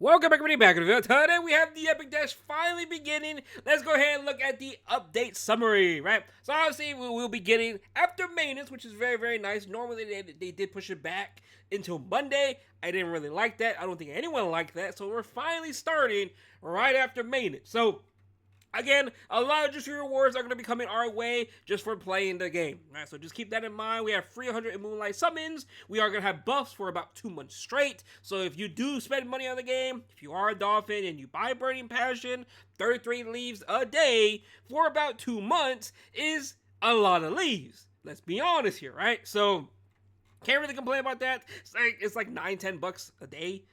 Welcome back, everybody, back in the video. Today we have the Epic Dash finally beginning. Let's go ahead and look at the update summary, right? So obviously we will be getting after maintenance, which is very, very nice. Normally they did push it back until Monday. I didn't really like that. I don't think anyone liked that. So we're finally starting right after maintenance. So again, a lot of juicy rewards are going to be coming our way just for playing the game. All right, so just keep that in mind. We have free 100 in Moonlight Summons. We are going to have buffs for about 2 months straight. So if you do spend money on the game, if you are a Dolphin and you buy Burning Passion, 33 leaves a day for about 2 months is a lot of leaves. Let's be honest here, right? So can't really complain about that. It's like $9-10 a day.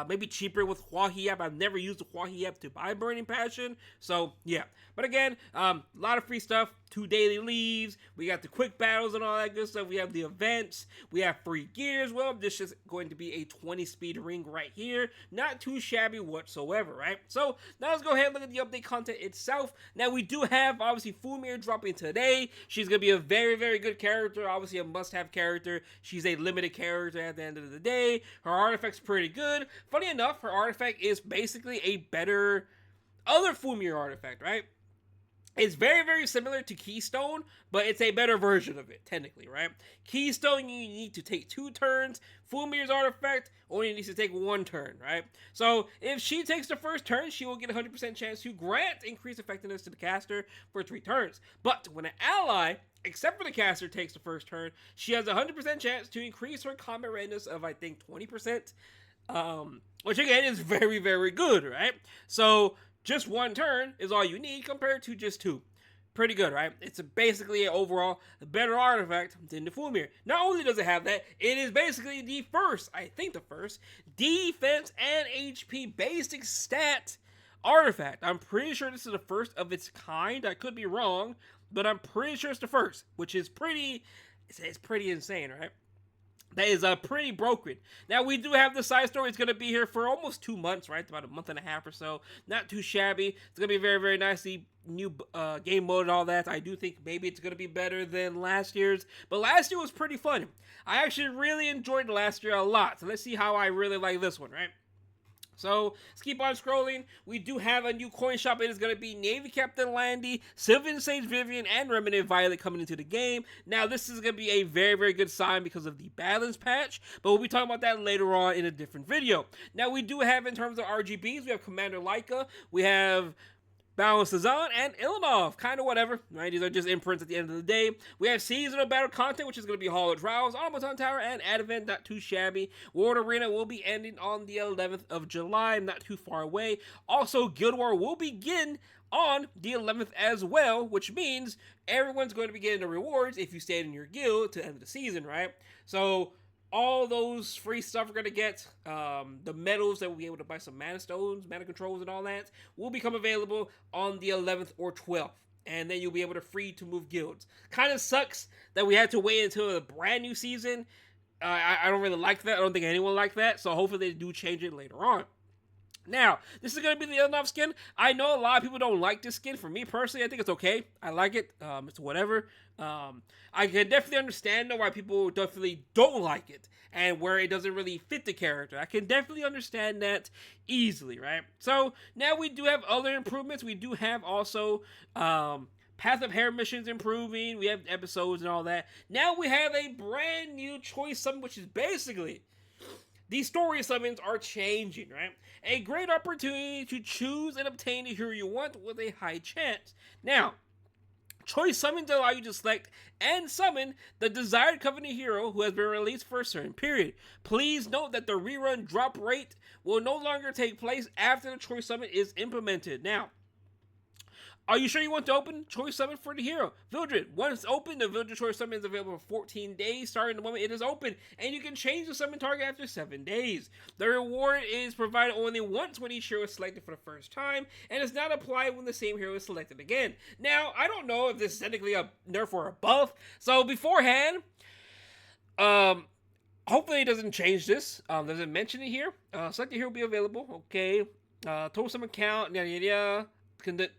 Maybe cheaper with Huahi app. I've never used the Huahi app to buy Burning Passion. So, yeah. But again, a lot of free stuff. 2 daily leaves. We got the quick battles and all that good stuff. We have the events. We have free gears. Well, this is going to be a 20 speed ring right here. Not too shabby whatsoever, right? So, now let's go ahead and look at the update content itself. Now, we do have, obviously, Fumir dropping today. She's going to be a very, very good character. Obviously, a must-have character. She's a limited character at the end of the day. Her artifact's pretty good. Funny enough, her artifact is basically a better other Fumir artifact, right? It's very, very similar to Keystone, but it's a better version of it, technically, right? Keystone, you need to take 2 turns. Fumir's artifact only needs to take 1 turn, right? So if she takes the first turn, she will get a 100% chance to grant increased effectiveness to the caster for 3 turns. But when an ally, except for the caster, takes the first turn, she has a 100% chance to increase her combat readiness of, I think, 20%. Which again is very, very good, right? So just 1 turn is all you need compared to just 2. Pretty good, right? It's basically an overall better artifact than the Fumir. Not only does it have that, it is basically the first, I think the first, defense and HP basic stat artifact. I'm pretty sure this is the first of its kind. I could be wrong, but I'm pretty sure it's the first, which is pretty, it's pretty insane, right? That is pretty broken. Now, we do have the side story. It's going to be here for almost 2 months, right? About a month and a half or so. Not too shabby. It's going to be very, very nicely new game mode and all that. I do think maybe it's going to be better than last year's. But last year was pretty fun. I actually really enjoyed last year a lot. So let's see how I really like this one, right? So let's keep on scrolling. We do have a new coin shop. It is going to be Navy Captain Landy, Sylvan Sage Vivian, and Remnant Violet coming into the game. Now, this is going to be a very, very good sign because of the balance patch, but we'll be talking about that later on in a different video. Now, we do have, in terms of RGBs, we have Commander Laika, we have Baron Sazan, and Ilanov. Kind of whatever, right? These are just imprints at the end of the day. We have seasonal battle content, which is going to be Hall of Trials, Automaton Tower, and Advent. Not too shabby. World Arena will be ending on the 11th of July, not too far away. Also, Guild War will begin on the 11th as well, which means everyone's going to be getting the rewards if you stayed in your guild to end the season, right? So all those free stuff we're going to get, the medals that we'll be able to buy some mana stones, mana controls, and all that, will become available on the 11th or 12th. And then you'll be able to free to move guilds. Kind of sucks that we had to wait until a brand new season. I don't really like that. I don't think anyone liked that. So hopefully they do change it later on. Now, this is going to be the Ilanov skin. I know a lot of people don't like this skin. For me personally, I think it's okay. I like it. It's whatever. I can definitely understand though why people definitely don't like it and where it doesn't really fit the character. I can definitely understand that easily, right? So now we do have other improvements. We do have also Path of Hair missions improving. We have episodes and all that. Now we have a brand new choice summon, which is basically these story summons are changing, right? A great opportunity to choose and obtain the hero you want with a high chance. Now, choice summons allow you to select and summon the desired company hero who has been released for a certain period. Please note that the rerun drop rate will no longer take place after the choice summon is implemented. Now, are you sure you want to open choice summon for the hero? Vildred, once open, the Vildred choice summon is available for 14 days, starting the moment it is open, and you can change the summon target after 7 days. The reward is provided only once when each hero is selected for the first time, and is not applied when the same hero is selected again. Now, I don't know if this is technically a nerf or a buff, so beforehand, hopefully it doesn't change this. Doesn't mention it here. Select the hero will be available, okay. Total summon count,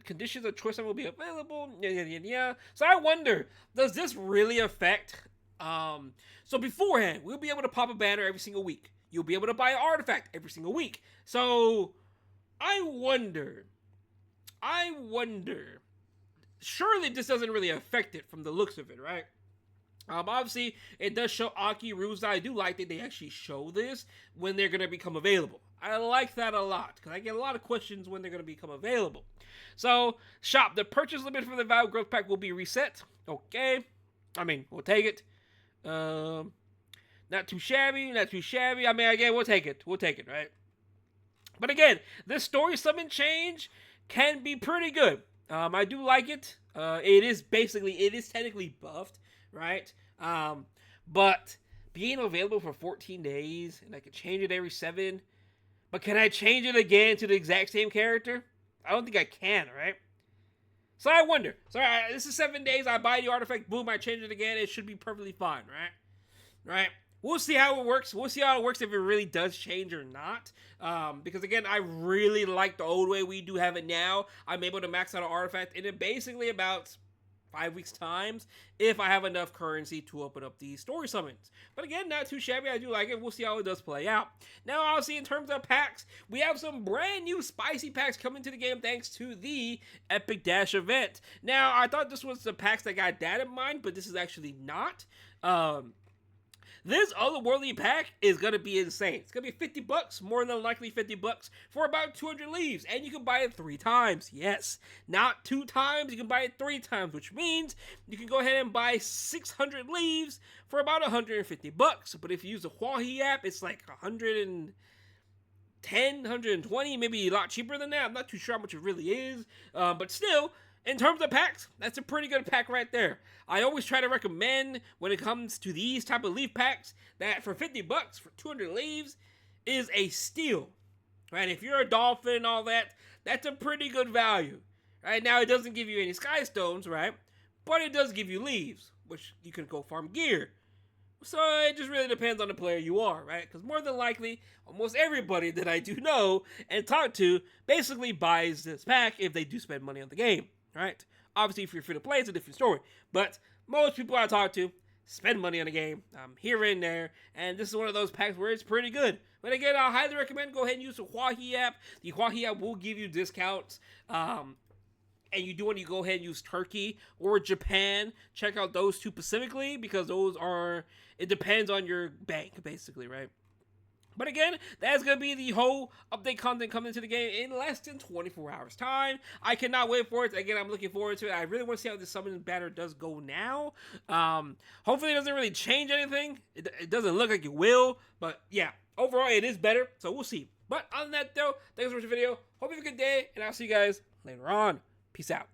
conditions of choice will be available. So I wonder, does this really affect? So beforehand, we'll be able to pop a banner every single week. you'll be able to buy an artifact every single week. So I wonder. Surely this doesn't really affect it from the looks of it, right? Obviously, it does show Aki rules. I do like that they actually show this when they're going to become available. I like that a lot, because I get a lot of questions when they're going to become available. So, shop. The purchase limit for the Vow Growth Pack will be reset. Okay. I mean, we'll take it. Not too shabby, not too shabby. I mean, again, we'll take it. We'll take it, right? But again, this story summon change can be pretty good. I do like it. It is technically buffed, right? But being available for 14 days, and I can change it every 7, but can I change it again to the exact same character? I don't think I can, right? So I wonder. So this is 7 days, I buy the artifact, boom, I change it again, it should be perfectly fine, right? Right? We'll see how it works. We'll see how it works if it really does change or not. Because again, I really like the old way we do have it now. I'm able to max out an artifact in basically about 5 weeks times if I have enough currency to open up these story summons. But again, not too shabby. I do like it. We'll see how it does play out. Now, obviously, in terms of packs, we have some brand new spicy packs coming to the game thanks to the Epic Dash event. Now, I thought this was the packs that got that in mind, but this is actually not. This otherworldly pack is going to be insane. It's going to be $50, more than likely $50 for about 200 leaves. And you can buy it 3 times. Yes, not 2 times. You can buy it 3 times, which means you can go ahead and buy 600 leaves for about $150. But if you use the Huahi app, it's like 110, 120, maybe a lot cheaper than that. I'm not too sure how much it really is. But still, in terms of packs, that's a pretty good pack right there. I always try to recommend when it comes to these type of leaf packs that for $50 for 200 leaves is a steal. Right? If you're a dolphin and all that, that's a pretty good value. Right? Now it doesn't give you any sky stones, right? But it does give you leaves, which you can go farm gear. So it just really depends on the player you are, right? Because more than likely, almost everybody that I do know and talk to basically buys this pack if they do spend money on the game. Right? Obviously, if you're free to play, it's a different story. But most people I talk to spend money on the game, here and there, and this is one of those packs where it's pretty good. But again, I highly recommend go ahead and use the Huahi app. The Huahi app will give you discounts. And you do want to go ahead and use Turkey or Japan. Check out those two specifically because it depends on your bank, basically, right? But again, that's going to be the whole update content coming into the game in less than 24 hours time. I cannot wait for it. Again, I'm looking forward to it. I really want to see how this summon banner does go now. Hopefully it doesn't really change anything. It doesn't look like it will. But yeah, overall it is better. So we'll see. But other than that though, thanks for watching the video. Hope you have a good day. And I'll see you guys later on. Peace out.